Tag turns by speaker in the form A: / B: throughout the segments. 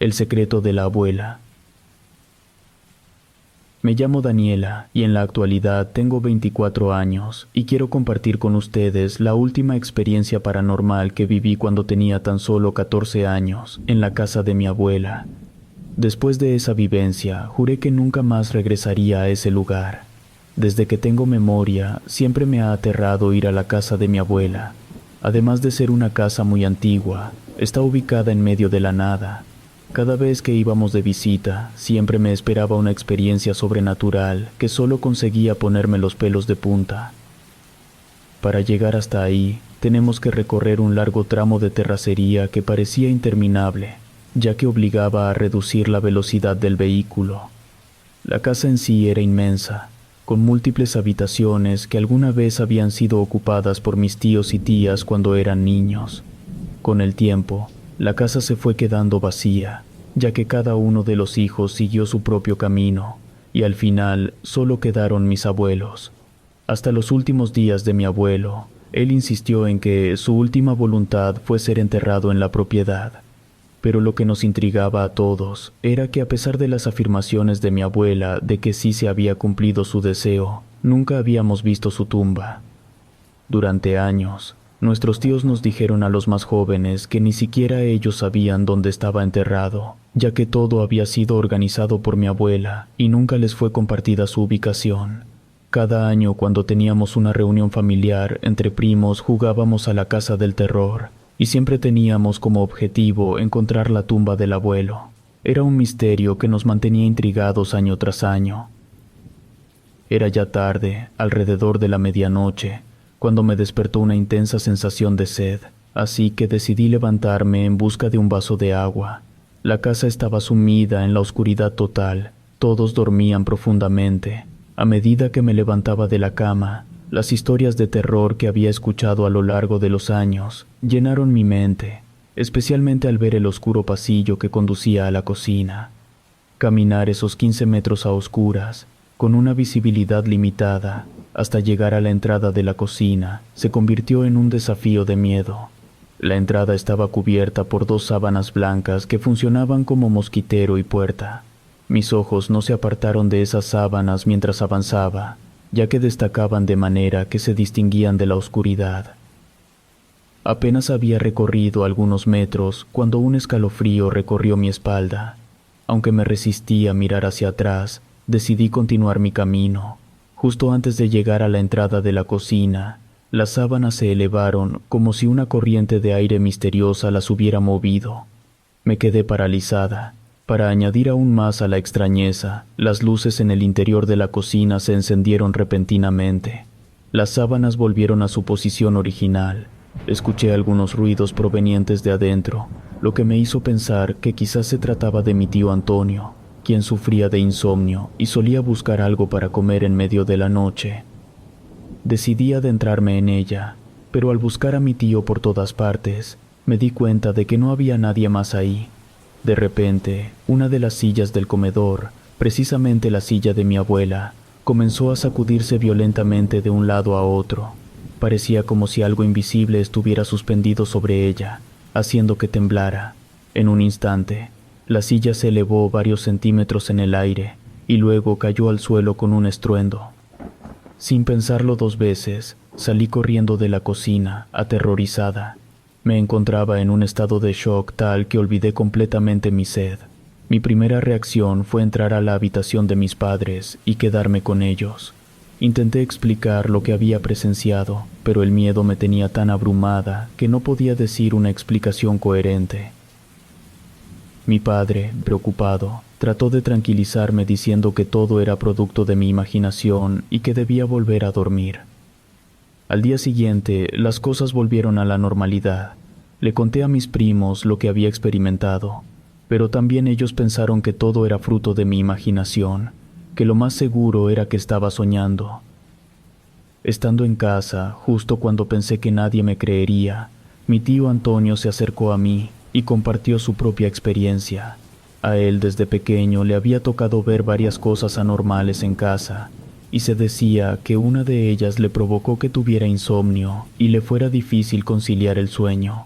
A: El secreto de la abuela. Me llamo Daniela y en la actualidad tengo 24 años y quiero compartir con ustedes la última experiencia paranormal que viví cuando tenía tan solo 14 años en la casa de mi abuela. Después de esa vivencia, juré que nunca más regresaría a ese lugar. Desde que tengo memoria, siempre me ha aterrado ir a la casa de mi abuela. Además de ser una casa muy antigua, está ubicada en medio de la nada. Cada vez que íbamos de visita, siempre me esperaba una experiencia sobrenatural que solo conseguía ponerme los pelos de punta. Para llegar hasta ahí, tenemos que recorrer un largo tramo de terracería que parecía interminable, ya que obligaba a reducir la velocidad del vehículo. La casa en sí era inmensa, con múltiples habitaciones que alguna vez habían sido ocupadas por mis tíos y tías cuando eran niños. Con el tiempo, la casa se fue quedando vacía, ya que cada uno de los hijos siguió su propio camino, y al final solo quedaron mis abuelos. Hasta los últimos días de mi abuelo, él insistió en que su última voluntad fue ser enterrado en la propiedad. Pero lo que nos intrigaba a todos era que a pesar de las afirmaciones de mi abuela de que sí se había cumplido su deseo, nunca habíamos visto su tumba. Durante años, nuestros tíos nos dijeron a los más jóvenes que ni siquiera ellos sabían dónde estaba enterrado, ya que todo había sido organizado por mi abuela y nunca les fue compartida su ubicación. Cada año, cuando teníamos una reunión familiar entre primos, jugábamos a la casa del terror, y siempre teníamos como objetivo encontrar la tumba del abuelo. Era un misterio que nos mantenía intrigados año tras año. Era ya tarde, alrededor de la medianoche, cuando me despertó una intensa sensación de sed, así que decidí levantarme en busca de un vaso de agua. La casa estaba sumida en la oscuridad total, todos dormían profundamente. A medida que me levantaba de la cama, las historias de terror que había escuchado a lo largo de los años llenaron mi mente, especialmente al ver el oscuro pasillo que conducía a la cocina. Caminar esos 15 metros a oscuras, con una visibilidad limitada, hasta llegar a la entrada de la cocina, se convirtió en un desafío de miedo. La entrada estaba cubierta por 2 sábanas blancas que funcionaban como mosquitero y puerta. Mis ojos no se apartaron de esas sábanas mientras avanzaba, ya que destacaban de manera que se distinguían de la oscuridad. Apenas había recorrido algunos metros cuando un escalofrío recorrió mi espalda. Aunque me resistí a mirar hacia atrás, decidí continuar mi camino. Justo antes de llegar a la entrada de la cocina, las sábanas se elevaron como si una corriente de aire misteriosa las hubiera movido. Me quedé paralizada. Para añadir aún más a la extrañeza, las luces en el interior de la cocina se encendieron repentinamente. Las sábanas volvieron a su posición original. Escuché algunos ruidos provenientes de adentro, lo que me hizo pensar que quizás se trataba de mi tío Antonio, quien sufría de insomnio y solía buscar algo para comer en medio de la noche. Decidí adentrarme en ella, pero al buscar a mi tío por todas partes, me di cuenta de que no había nadie más ahí. De repente, una de las sillas del comedor, precisamente la silla de mi abuela, comenzó a sacudirse violentamente de un lado a otro. Parecía como si algo invisible estuviera suspendido sobre ella, haciendo que temblara. En un instante, la silla se elevó varios centímetros en el aire y luego cayó al suelo con un estruendo. Sin pensarlo 2 veces, salí corriendo de la cocina, aterrorizada. Me encontraba en un estado de shock tal que olvidé completamente mi sed. Mi primera reacción fue entrar a la habitación de mis padres y quedarme con ellos. Intenté explicar lo que había presenciado, pero el miedo me tenía tan abrumada que no podía decir una explicación coherente. Mi padre, preocupado, trató de tranquilizarme diciendo que todo era producto de mi imaginación y que debía volver a dormir. Al día siguiente, las cosas volvieron a la normalidad. Le conté a mis primos lo que había experimentado, pero también ellos pensaron que todo era fruto de mi imaginación, que lo más seguro era que estaba soñando. Estando en casa, justo cuando pensé que nadie me creería, mi tío Antonio se acercó a mí y compartió su propia experiencia. A él desde pequeño le había tocado ver varias cosas anormales en casa, y se decía que una de ellas le provocó que tuviera insomnio y le fuera difícil conciliar el sueño.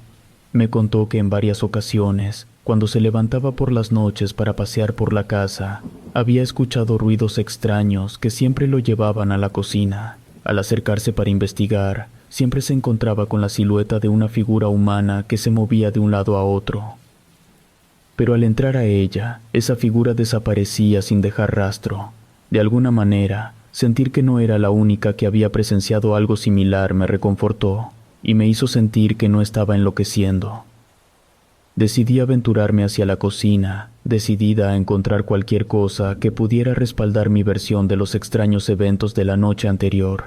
A: Me contó que en varias ocasiones, cuando se levantaba por las noches para pasear por la casa, había escuchado ruidos extraños que siempre lo llevaban a la cocina. Al acercarse para investigar, siempre se encontraba con la silueta de una figura humana que se movía de un lado a otro. Pero al entrar a ella, esa figura desaparecía sin dejar rastro. De alguna manera, sentir que no era la única que había presenciado algo similar me reconfortó y me hizo sentir que no estaba enloqueciendo. Decidí aventurarme hacia la cocina, decidida a encontrar cualquier cosa que pudiera respaldar mi versión de los extraños eventos de la noche anterior.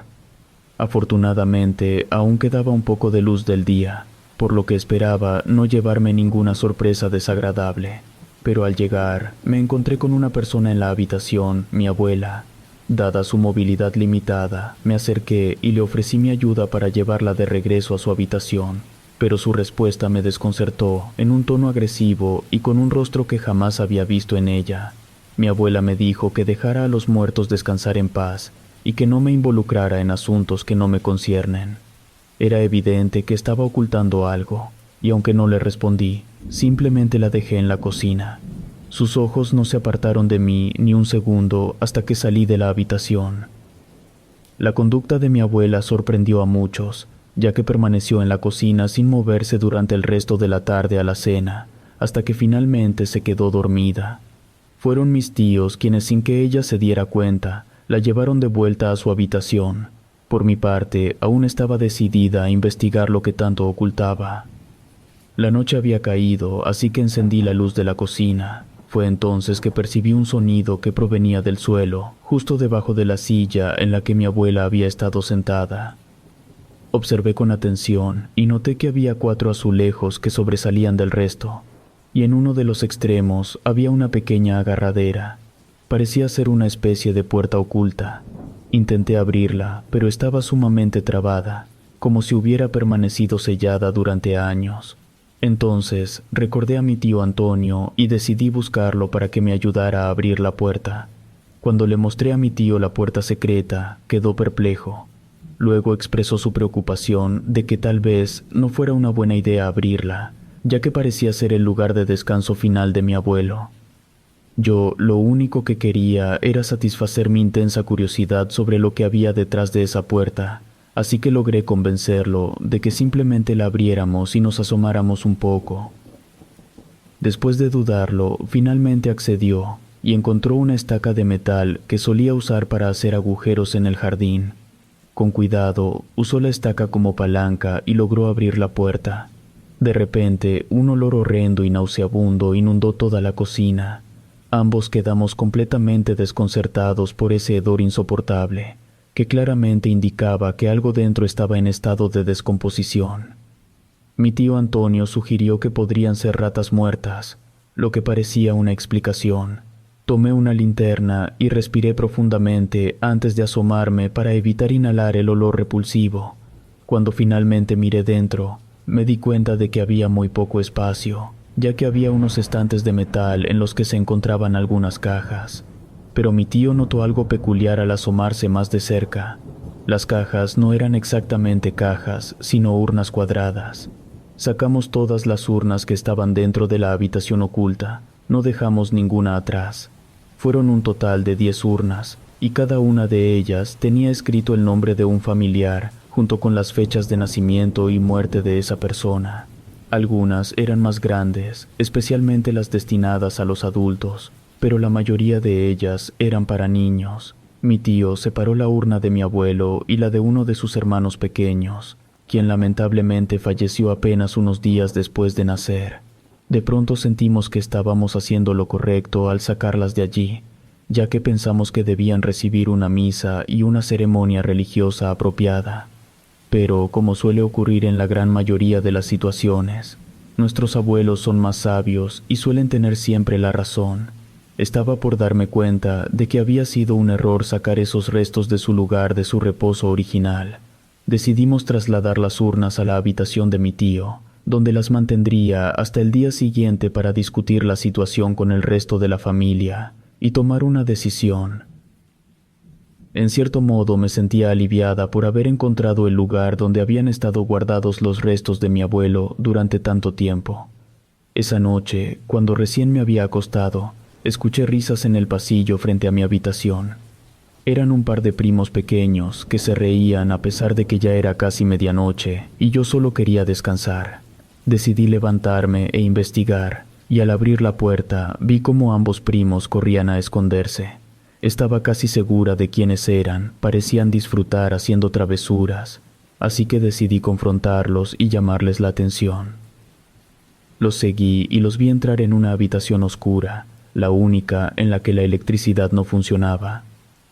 A: Afortunadamente, aún quedaba un poco de luz del día, por lo que esperaba no llevarme ninguna sorpresa desagradable. Pero al llegar, me encontré con una persona en la habitación, mi abuela. Dada su movilidad limitada, me acerqué y le ofrecí mi ayuda para llevarla de regreso a su habitación. Pero su respuesta me desconcertó, en un tono agresivo y con un rostro que jamás había visto en ella. Mi abuela me dijo que dejara a los muertos descansar en paz y que no me involucrara en asuntos que no me conciernen. Era evidente que estaba ocultando algo, y aunque no le respondí, simplemente la dejé en la cocina. Sus ojos no se apartaron de mí ni un segundo hasta que salí de la habitación. La conducta de mi abuela sorprendió a muchos, ya que permaneció en la cocina sin moverse durante el resto de la tarde a la cena, hasta que finalmente se quedó dormida. Fueron mis tíos quienes, sin que ella se diera cuenta, la llevaron de vuelta a su habitación. Por mi parte, aún estaba decidida a investigar lo que tanto ocultaba. La noche había caído, así que encendí la luz de la cocina. Fue entonces que percibí un sonido que provenía del suelo, justo debajo de la silla en la que mi abuela había estado sentada. Observé con atención y noté que había 4 azulejos que sobresalían del resto, y en uno de los extremos había una pequeña agarradera. Parecía ser una especie de puerta oculta. Intenté abrirla, pero estaba sumamente trabada, como si hubiera permanecido sellada durante años. Entonces recordé a mi tío Antonio y decidí buscarlo para que me ayudara a abrir la puerta. Cuando le mostré a mi tío la puerta secreta, quedó perplejo. Luego expresó su preocupación de que tal vez no fuera una buena idea abrirla, ya que parecía ser el lugar de descanso final de mi abuelo. Yo lo único que quería era satisfacer mi intensa curiosidad sobre lo que había detrás de esa puerta, así que logré convencerlo de que simplemente la abriéramos y nos asomáramos un poco. Después de dudarlo, finalmente accedió y encontró una estaca de metal que solía usar para hacer agujeros en el jardín. Con cuidado, usó la estaca como palanca y logró abrir la puerta. De repente, un olor horrendo y nauseabundo inundó toda la cocina. Ambos quedamos completamente desconcertados por ese hedor insoportable, que claramente indicaba que algo dentro estaba en estado de descomposición. Mi tío Antonio sugirió que podrían ser ratas muertas, lo que parecía una explicación. Tomé una linterna y respiré profundamente antes de asomarme para evitar inhalar el olor repulsivo. Cuando finalmente miré dentro, me di cuenta de que había muy poco espacio, ya que había unos estantes de metal en los que se encontraban algunas cajas. Pero mi tío notó algo peculiar al asomarse más de cerca. Las cajas no eran exactamente cajas, sino urnas cuadradas. Sacamos todas las urnas que estaban dentro de la habitación oculta, no dejamos ninguna atrás. Fueron un total de 10 urnas, y cada una de ellas tenía escrito el nombre de un familiar, junto con las fechas de nacimiento y muerte de esa persona. Algunas eran más grandes, especialmente las destinadas a los adultos, pero la mayoría de ellas eran para niños. Mi tío separó la urna de mi abuelo y la de uno de sus hermanos pequeños, quien lamentablemente falleció apenas unos días después de nacer. De pronto sentimos que estábamos haciendo lo correcto al sacarlas de allí, ya que pensamos que debían recibir una misa y una ceremonia religiosa apropiada. Pero, como suele ocurrir en la gran mayoría de las situaciones, nuestros abuelos son más sabios y suelen tener siempre la razón. Estaba por darme cuenta de que había sido un error sacar esos restos de su lugar de su reposo original. Decidimos trasladar las urnas a la habitación de mi tío, donde las mantendría hasta el día siguiente para discutir la situación con el resto de la familia y tomar una decisión. En cierto modo me sentía aliviada por haber encontrado el lugar donde habían estado guardados los restos de mi abuelo durante tanto tiempo. Esa noche, cuando recién me había acostado, escuché risas en el pasillo frente a mi habitación. Eran un par de primos pequeños que se reían a pesar de que ya era casi medianoche y yo solo quería descansar. Decidí levantarme e investigar, y al abrir la puerta vi cómo ambos primos corrían a esconderse. Estaba casi segura de quiénes eran, parecían disfrutar haciendo travesuras, así que decidí confrontarlos y llamarles la atención. Los seguí y los vi entrar en una habitación oscura, la única en la que la electricidad no funcionaba.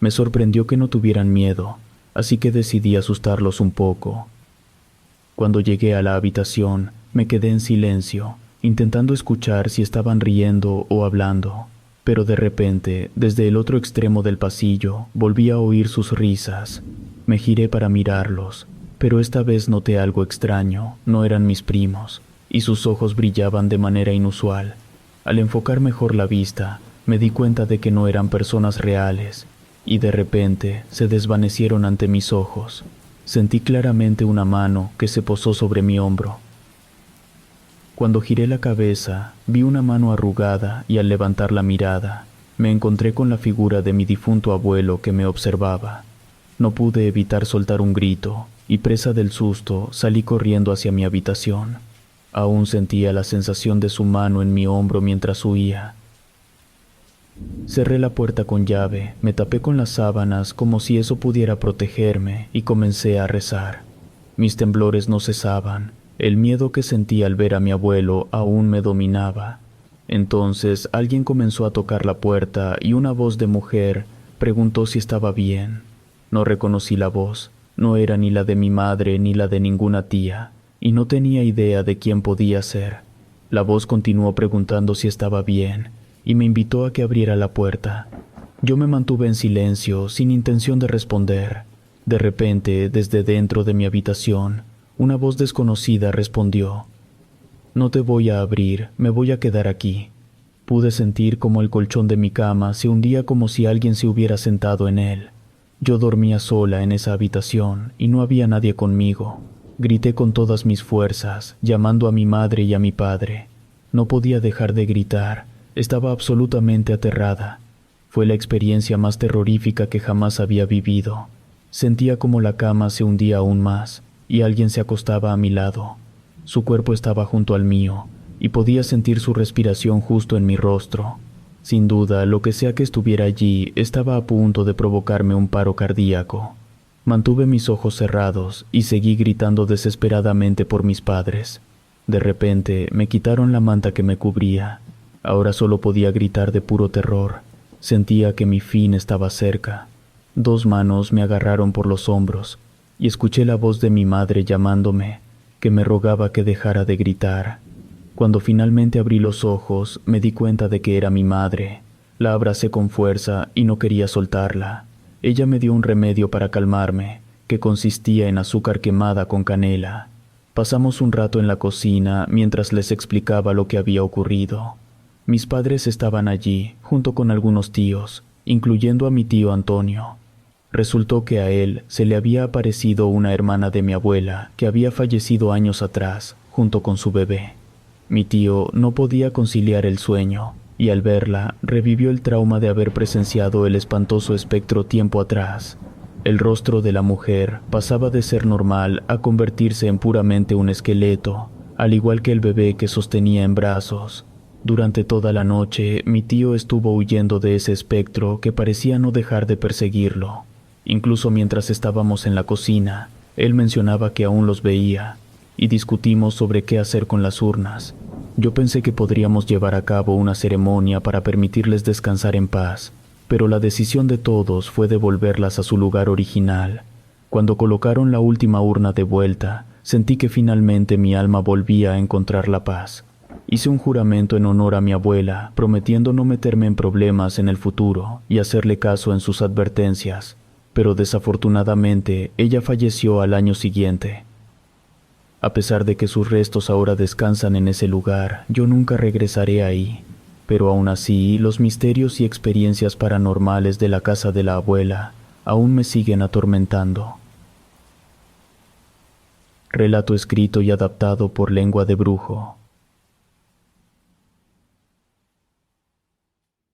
A: Me sorprendió que no tuvieran miedo, así que decidí asustarlos un poco. Cuando llegué a la habitación, me quedé en silencio, intentando escuchar si estaban riendo o hablando. Pero de repente, desde el otro extremo del pasillo, volví a oír sus risas. Me giré para mirarlos, pero esta vez noté algo extraño. No eran mis primos, y sus ojos brillaban de manera inusual. Al enfocar mejor la vista, me di cuenta de que no eran personas reales, y de repente se desvanecieron ante mis ojos. Sentí claramente una mano que se posó sobre mi hombro. Cuando giré la cabeza, vi una mano arrugada y al levantar la mirada, me encontré con la figura de mi difunto abuelo que me observaba. No pude evitar soltar un grito y, presa del susto, salí corriendo hacia mi habitación. Aún sentía la sensación de su mano en mi hombro mientras huía. Cerré la puerta con llave, me tapé con las sábanas como si eso pudiera protegerme y comencé a rezar. Mis temblores no cesaban. El miedo que sentí al ver a mi abuelo aún me dominaba. Entonces alguien comenzó a tocar la puerta y una voz de mujer preguntó si estaba bien. No reconocí la voz, no era ni la de mi madre ni la de ninguna tía, y no tenía idea de quién podía ser. La voz continuó preguntando si estaba bien, y me invitó a que abriera la puerta. Yo me mantuve en silencio, sin intención de responder. De repente, desde dentro de mi habitación, una voz desconocida respondió: «No te voy a abrir, me voy a quedar aquí». Pude sentir como el colchón de mi cama se hundía como si alguien se hubiera sentado en él. Yo dormía sola en esa habitación y no había nadie conmigo. Grité con todas mis fuerzas, llamando a mi madre y a mi padre. No podía dejar de gritar, estaba absolutamente aterrada. Fue la experiencia más terrorífica que jamás había vivido. Sentía como la cama se hundía aún más y alguien se acostaba a mi lado. Su cuerpo estaba junto al mío, y podía sentir su respiración justo en mi rostro. Sin duda, lo que sea que estuviera allí estaba a punto de provocarme un paro cardíaco. Mantuve mis ojos cerrados y seguí gritando desesperadamente por mis padres. De repente, me quitaron la manta que me cubría. Ahora solo podía gritar de puro terror. Sentía que mi fin estaba cerca. 2 manos me agarraron por los hombros, y escuché la voz de mi madre llamándome, que me rogaba que dejara de gritar. Cuando finalmente abrí los ojos, me di cuenta de que era mi madre. La abracé con fuerza y no quería soltarla. Ella me dio un remedio para calmarme, que consistía en azúcar quemada con canela. Pasamos un rato en la cocina mientras les explicaba lo que había ocurrido. Mis padres estaban allí, junto con algunos tíos, incluyendo a mi tío Antonio. Resultó que a él se le había aparecido una hermana de mi abuela que había fallecido años atrás, junto con su bebé. Mi tío no podía conciliar el sueño, y al verla revivió el trauma de haber presenciado el espantoso espectro tiempo atrás. El rostro de la mujer pasaba de ser normal a convertirse en puramente un esqueleto, al igual que el bebé que sostenía en brazos. Durante toda la noche, mi tío estuvo huyendo de ese espectro que parecía no dejar de perseguirlo. Incluso mientras estábamos en la cocina, él mencionaba que aún los veía, y discutimos sobre qué hacer con las urnas. Yo pensé que podríamos llevar a cabo una ceremonia para permitirles descansar en paz, pero la decisión de todos fue devolverlas a su lugar original. Cuando colocaron la última urna de vuelta, sentí que finalmente mi alma volvía a encontrar la paz. Hice un juramento en honor a mi abuela, prometiendo no meterme en problemas en el futuro y hacerle caso en sus advertencias. Pero desafortunadamente ella falleció al año siguiente. A pesar de que sus restos ahora descansan en ese lugar, yo nunca regresaré ahí. Pero aún así, los misterios y experiencias paranormales de la casa de la abuela aún me siguen atormentando. Relato escrito y adaptado por Lengua de Brujo.